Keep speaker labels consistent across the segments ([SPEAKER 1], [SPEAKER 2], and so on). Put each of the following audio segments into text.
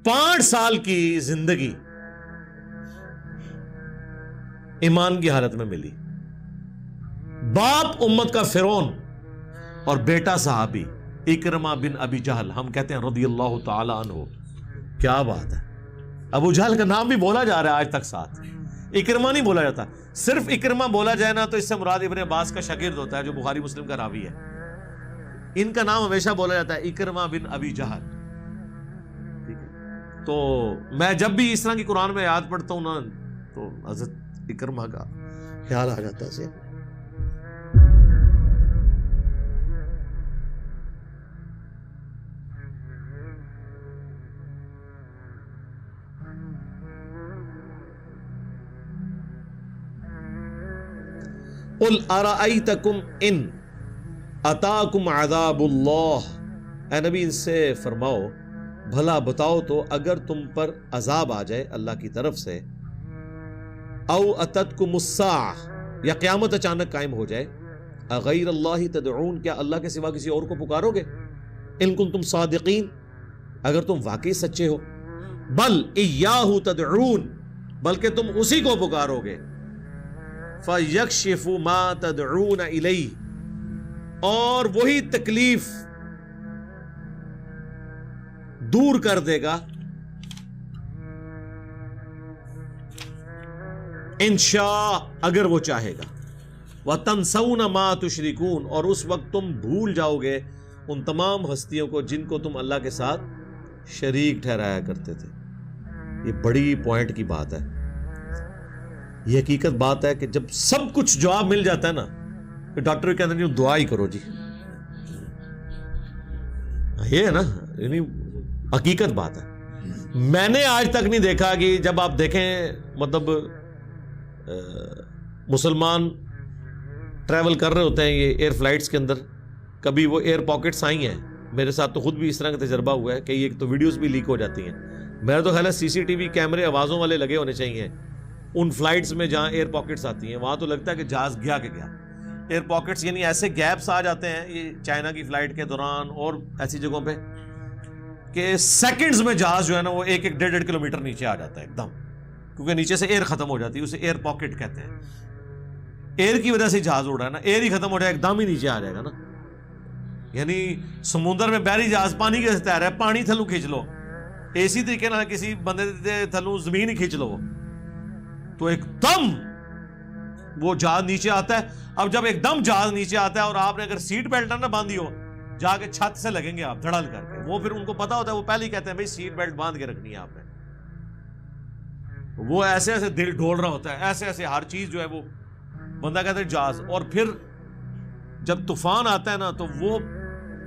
[SPEAKER 1] 5 سال کی زندگی ایمان کی حالت میں ملی. باپ امت کا فرعون اور بیٹا صحابی اکرمہ بن ابی جہل، ہم کہتے ہیں رضی اللہ تعالی عنہ. کیا بات ہے، ابو جہل کا نام بھی بولا جا رہا ہے آج تک ساتھ، اکرمہ نہیں بولا جاتا. صرف اکرمہ بولا جائے نا تو اس سے مراد ابن عباس کا شاگرد ہوتا ہے جو بخاری مسلم کا راوی ہے. ان کا نام ہمیشہ بولا جاتا ہے اکرمہ بن ابی جہل. ٹھیک ہے، تو میں جب بھی اس طرح کی قرآن میں یاد پڑھتا ہوں نا تو حضرت اکرمہ کا خیال آ جاتا ہے. قل ارأیتکم ان اتاکم عذاب اللہ، اے نبی ان سے فرماؤ بھلا بتاؤ تو اگر تم پر عذاب آ جائے اللہ کی طرف سے، او اتتکم الساعہ یا قیامت اچانک قائم ہو جائے، اغیر اللہ تدعون، کیا اللہ کے سوا کسی اور کو پکارو گے؟ ان کنتم صادقین، اگر تم واقعی سچے ہو. بل ایاہ تدعون، بلکہ تم اسی کو پکارو گے. فَيَكْشِفُ مَا تَدْعُونَ إِلَيْهِ، اور وہی تکلیف دور کر دے گا انشاء، اگر وہ چاہے گا. وَتَنْسَوْنَ مَا تُشْرِكُونَ، اور اس وقت تم بھول جاؤ گے ان تمام ہستیوں کو جن کو تم اللہ کے ساتھ شریک ٹھہرایا کرتے تھے. یہ بڑی پوائنٹ کی بات ہے. یہ حقیقت بات ہے کہ جب سب کچھ جواب مل جاتا ہے نا کہ ڈاکٹر کے اندر دعا ہی کرو جی، یہ ہے نا، یعنی حقیقت بات ہے. میں نے آج تک نہیں دیکھا کہ جب آپ دیکھیں مطلب مسلمان ٹریول کر رہے ہوتے ہیں یہ ایئر فلائٹس کے اندر، کبھی وہ ایئر پاکٹس آئی ہیں. میرے ساتھ تو خود بھی اس طرح کا تجربہ ہوا ہے کہ یہ تو ویڈیوز بھی لیک ہو جاتی ہیں. میرا تو خیال ہے CCTV کیمرے آوازوں والے لگے ہونے چاہیے ان فلائٹس میں جہاں ایئر پاکٹس آتی ہیں. وہاں تو لگتا ہے کہ جہاز گیا کہ گیا. ایئر پاکٹس یعنی ایسے گیپس آ جاتے ہیں یہ چائنا کی فلائٹ کے دوران اور ایسی جگہوں پہ کہ سیکنڈز میں جہاز جو ہے نا وہ 1-1.5 کلومیٹر نیچے آ جاتا ہے ایک دم، کیونکہ نیچے سے ایئر ختم ہو جاتی ہے. اسے ایئر پاکٹ کہتے ہیں. ایئر کی وجہ سے جہاز اڑ رہا ہے نا، ایئر ہی ختم ہو جائے ایک دم ہی نیچے آ جائے گا نا. یعنی سمندر میں بحری جہاز پانی کے تیر ہے، پانی تھلو کھینچ لو، اسی طریقے نہ کسی بندے تھلو زمین ہی کھینچ لو تو ایک دم وہ جہاز نیچے آتا ہے. اب جب ایک دم جہاز نیچے آتا ہے اور آپ نے اگر سیٹ بیلٹ نہ باندھی ہو، جا کے چھت سے لگیں گے آپ دھڑل کر کے. وہ پھر ان کو پتا ہوتا ہے، وہ پہلے ہی کہتے ہیں بھائی سیٹ بیلٹ باندھ کے رکھنی ہے آپ نے. وہ ایسے ایسے دل ڈول رہا ہوتا ہے، ایسے ایسے ہر چیز جو ہے وہ بندہ کہتا ہے جہاز. اور پھر جب طوفان آتا ہے نا تو وہ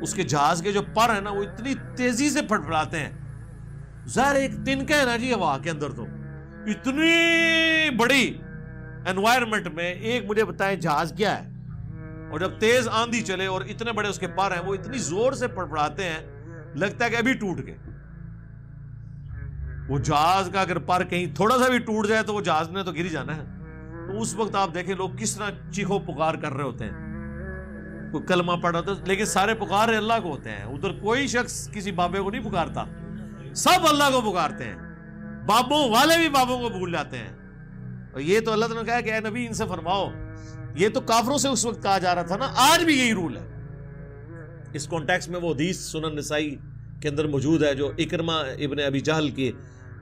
[SPEAKER 1] اس کے جہاز کے جو پر ہیں نا وہ اتنی تیزی سے پھڑپڑاتے ہیں. ظاہر ایک تنکا ہے نا جی ہوا کے اندر، تو اتنی بڑی انوائرمنٹ میں ایک مجھے بتائیں جہاز کیا ہے. اور جب تیز آندھی چلے اور اتنے بڑے اس کے پر ہیں، وہ اتنی زور سے پڑپڑاتے ہیں لگتا ہے کہ ابھی ٹوٹ گئے. وہ جہاز کا اگر پر کہیں تھوڑا سا بھی ٹوٹ جائے تو وہ جہاز نے تو گر ہی جانا ہے. تو اس وقت آپ دیکھیں لوگ کس طرح چیخو پکار کر رہے ہوتے ہیں. کوئی کلمہ پڑھ رہا ہوتا ہے لیکن سارے پکار رہے اللہ کو ہوتے ہیں. ادھر کوئی شخص کسی بابے کو نہیں پکارتا، سب اللہ کو پکارتے ہیں. بابوں والے بھی بابوں کو بھول جاتے ہیں. اور یہ تو اللہ تعالیٰ نے کہا کہ اے نبی ان سے فرماؤ. یہ تو کافروں سے اس وقت کہا جا رہا تھا نا، آج بھی یہی رول ہے. اس کانٹیکس میں وہ حدیث سنن نسائی کے اندر موجود ہے جو اکرمہ ابن ابی جہل کے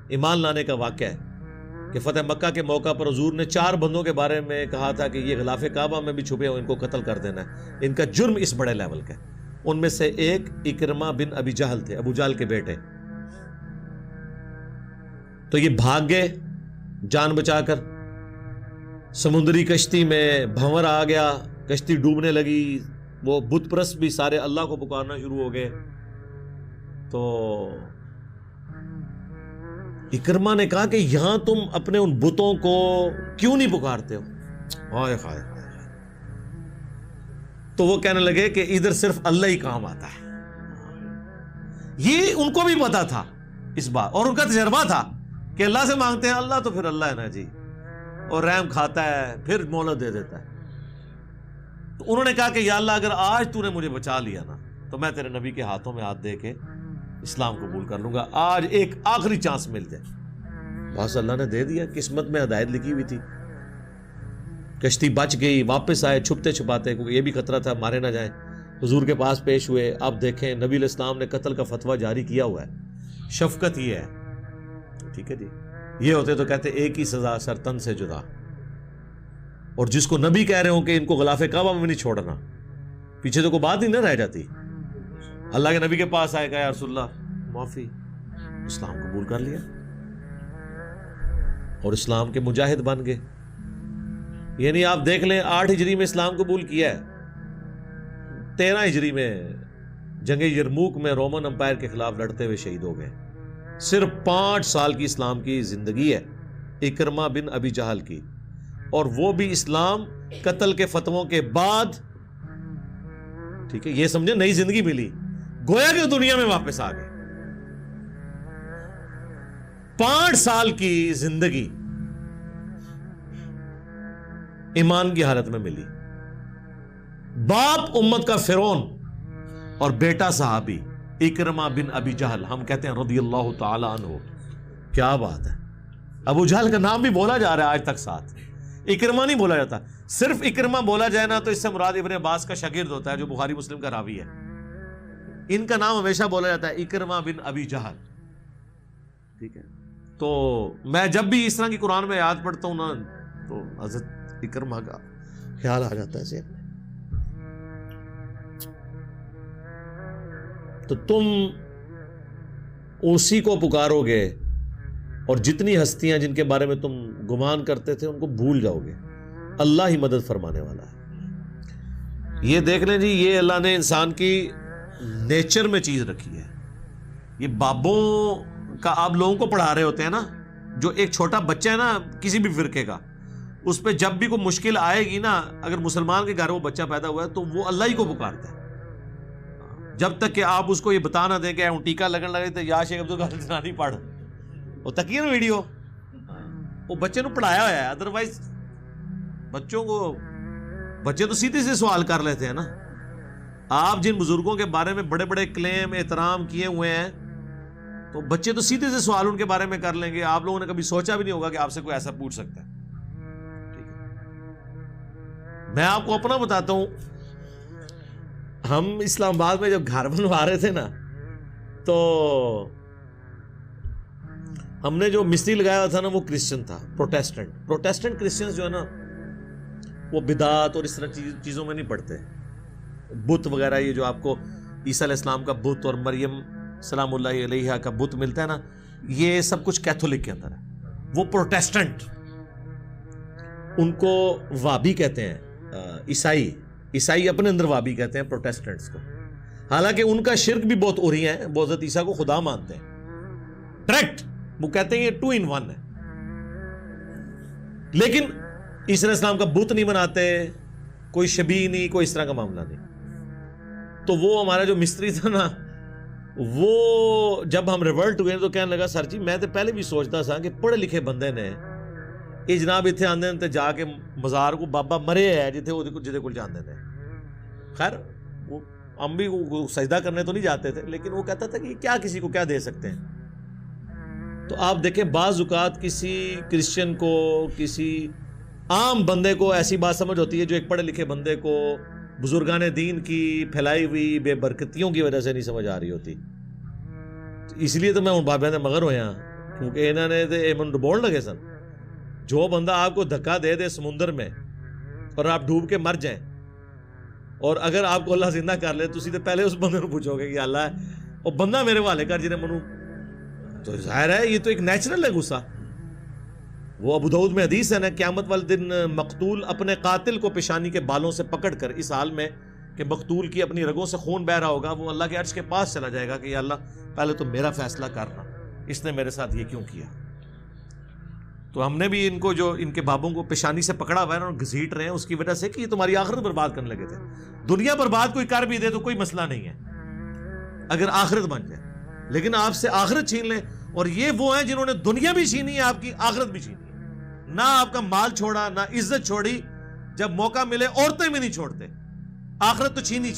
[SPEAKER 1] ایمان لانے کا واقعہ ہے کہ فتح مکہ کے موقع پر حضور نے 4 بندوں کے بارے میں کہا تھا کہ یہ غلاف کعبہ میں بھی چھپے ہو، ان کو قتل کر دینا ہے، ان کا جرم اس بڑے لیول کا ہے. ان میں سے ایک اکرمہ بن ابی جہل تھے، ابو جہل کے بیٹے. تو یہ بھاگ گئے جان بچا کر. سمندری کشتی میں بھنور آ گیا، کشتی ڈوبنے لگی. وہ بت پرست بھی سارے اللہ کو پکارنا شروع ہو گئے. تو اکرمہ نے کہا کہ یہاں تم اپنے ان بتوں کو کیوں نہیں پکارتے ہو؟ ہائے ہائے. تو وہ کہنے لگے کہ ادھر صرف اللہ ہی کام آتا ہے. یہ ان کو بھی پتا تھا اس بات، اور ان کا تجربہ تھا کہ اللہ سے مانگتے ہیں اللہ تو پھر اللہ ہے نا جی، اور رحم کھاتا ہے پھر مہلت دے دیتا ہے. تو انہوں نے کہا کہ یا اللہ اگر آج تو نے مجھے بچا لیا نا تو میں تیرے نبی کے ہاتھوں میں ہاتھ دے کے اسلام قبول کر لوں گا، آج ایک آخری چانس مل جائے. بس اللہ نے دے دیا، قسمت میں ہدایت لکھی ہوئی تھی. کشتی بچ گئی، واپس آئے چھپتے چھپاتے، کیونکہ یہ بھی خطرہ تھا مارے نہ جائیں. حضور کے پاس پیش ہوئے. اب دیکھیں نبی علیہ السلام نے قتل کا فتویٰ جاری کیا ہوا ہے. شفقت یہ ہے، ٹھیک ہے جی. یہ ہوتے تو کہتے ایک ہی سزا سرتن سے جدا. اور جس کو نبی کہہ رہے ہوں کہ ان کو غلاف کعبہ میں نہیں چھوڑنا، پیچھے تو کوئی بات ہی نہ رہ جاتی. اللہ کے نبی کے پاس آئے، کہا یا رسول اللہ معافی، اسلام قبول کر لیا اور اسلام کے مجاہد بن گئے. یعنی آپ دیکھ لیں 8 ہجری میں اسلام قبول کیا ہے، 13 ہجری میں جنگ یرموک میں رومن امپائر کے خلاف لڑتے ہوئے شہید ہو گئے. صرف 5 سال کی اسلام کی زندگی ہے اکرمہ بن ابی جہل کی، اور وہ بھی اسلام قتل کے فتووں کے بعد. ٹھیک ہے، یہ سمجھے نئی زندگی ملی، گویا کہ دنیا میں واپس آ گئے. 5 سال کی زندگی ایمان کی حالت میں ملی. باپ امت کا فرعون اور بیٹا صحابی اکرمہ بن ابی جہل، ہم کہتے ہیں رضی اللہ تعالی عنہ. کیا بات ہے، ابو جہل کا نام بھی بولا جا رہا ہے آج تک ساتھ، اکرمہ نہیں بولا جاتا. صرف اکرمہ بولا جائے نا تو اس سے مراد ابن عباس کا شاگرد ہوتا ہے جو بخاری مسلم کا راوی ہے. ان کا نام ہمیشہ بولا جاتا ہے اکرمہ بن ابی جہل. ٹھیک ہے، تو میں جب بھی اس طرح کی قرآن میں آیات پڑھتا ہوں نا تو حضرت اکرمہ کا خیال آ جاتا ہے ذہن میں. تو تم اسی کو پکارو گے اور جتنی ہستیاں جن کے بارے میں تم گمان کرتے تھے ان کو بھول جاؤ گے. اللہ ہی مدد فرمانے والا ہے. یہ دیکھ لیں جی، یہ اللہ نے انسان کی نیچر میں چیز رکھی ہے. یہ بابوں کا آپ لوگوں کو پڑھا رہے ہوتے ہیں نا، جو ایک چھوٹا بچہ ہے نا کسی بھی فرقے کا، اس پہ جب بھی کوئی مشکل آئے گی نا، اگر مسلمان کے گھر وہ بچہ پیدا ہوا ہے تو وہ اللہ ہی کو پکارتا ہے. جب تک کہ آپ اس کو یہ بتا نہ دیں کہ ٹیکا لگن لگے تو یا شیخ عبدالقادر پڑھ، وہ تکیے نا ویڈیو، وہ بچے کو پڑھایا ہوا ہے. ادروائز بچے تو سیدھے سے سوال کر لیتے ہیں نا. آپ جن بزرگوں کے بارے میں بڑے بڑے کلیم احترام کیے ہوئے ہیں تو بچے تو سیدھے سے سوال ان کے بارے میں کر لیں گے. آپ لوگوں نے کبھی سوچا بھی نہیں ہوگا کہ آپ سے کوئی ایسا پوچھ سکتا ہے. ٹھیک ہے، میں آپ کو اپنا بتاتا ہوں. ہم اسلام آباد میں جب گھر بنوا رہے تھے نا تو ہم نے جو مستری لگایا ہوا تھا نا وہ کرسچن تھا، پروٹیسٹنٹ کرسچنز جو ہے نا وہ بدعت اور اس طرح چیزوں میں نہیں پڑتے. بت وغیرہ یہ جو آپ کو عیسیٰ علیہ السلام کا بت اور مریم سلام اللہ علیہا کا بت ملتا ہے نا، یہ سب کچھ کیتھولک کے اندر ہے. وہ پروٹیسٹنٹ، ان کو وابی کہتے ہیں. عیسائی اپنے اندر وابی کہتے ہیں پروٹیسٹنٹس کو. حالانکہ ان کا شرک بھی بہت اوری ہے، وہ حضرت عیسیٰ کو خدا مانتے ہیں ڈائریکٹ. وہ کہتے ہیں یہ 2 in 1 ہے. لیکن عیسیٰ علیہ السلام کا بت نہیں بناتے، کوئی شبیہ نہیں، کوئی اس طرح کا معاملہ نہیں. تو وہ ہمارا جو مستری تھا نا، وہ جب ہم ریورٹ ہوئے تو کہنے لگا سر جی میں تو پہلے بھی سوچتا تھا کہ پڑھے لکھے بندے نے یہ جناب اتنے آندے تے جا کے مزار کو بابا مرے ہے جہدے کو جاندے نے. خیر وہ ہم بھی سجدہ کرنے تو نہیں جاتے تھے، لیکن وہ کہتا تھا کہ کیا کسی کو کیا دے سکتے ہیں. تو آپ دیکھیں بعض اوقات کسی کرسچن کو، کسی عام بندے کو ایسی بات سمجھ ہوتی ہے جو ایک پڑھے لکھے بندے کو بزرگان دین کی پھیلائی ہوئی بے برکتیوں کی وجہ سے نہیں سمجھ آ رہی ہوتی. اس لیے تو میں ان بابے نے مگر ہویا کیونکہ انہوں نے تو ڈبوڑ لگے سن. جو بندہ آپ کو دھکا دے دے سمندر میں اور آپ ڈوب کے مر جائیں، اور اگر آپ کو اللہ زندہ کر لے تو پہلے اس بندے کو پوچھو گے کہ اللہ ہے اور بندہ میرے والے کر جنہیں منو. تو ظاہر ہے یہ تو ایک نیچرل ہے غصہ. وہ ابو داؤد میں حدیث ہے نا، قیامت والے دن مقتول اپنے قاتل کو پیشانی کے بالوں سے پکڑ کر اس حال میں کہ مقتول کی اپنی رگوں سے خون بہ رہا ہوگا، وہ اللہ کے عرش کے پاس چلا جائے گا کہ یا اللہ پہلے تو میرا فیصلہ کرنا، اس نے میرے ساتھ یہ کیوں کیا. تو ہم نے بھی ان کو جو ان کے بابوں کو پیشانی سے پکڑا ہوا ہے اور گھسیٹ رہے ہیں اس کی وجہ سے کہ یہ تمہاری آخرت برباد کرنے لگے تھے. دنیا برباد کوئی کر بھی دے تو کوئی مسئلہ نہیں ہے اگر آخرت بن جائے، لیکن آپ سے آخرت چھین لیں. اور یہ وہ ہیں جنہوں نے دنیا بھی چھینی ہے، آپ کی آخرت بھی چھینی ہے. نہ آپ کا مال چھوڑا، نہ عزت چھوڑی، جب موقع ملے عورتیں بھی نہیں چھوڑتے، آخرت تو چھینی.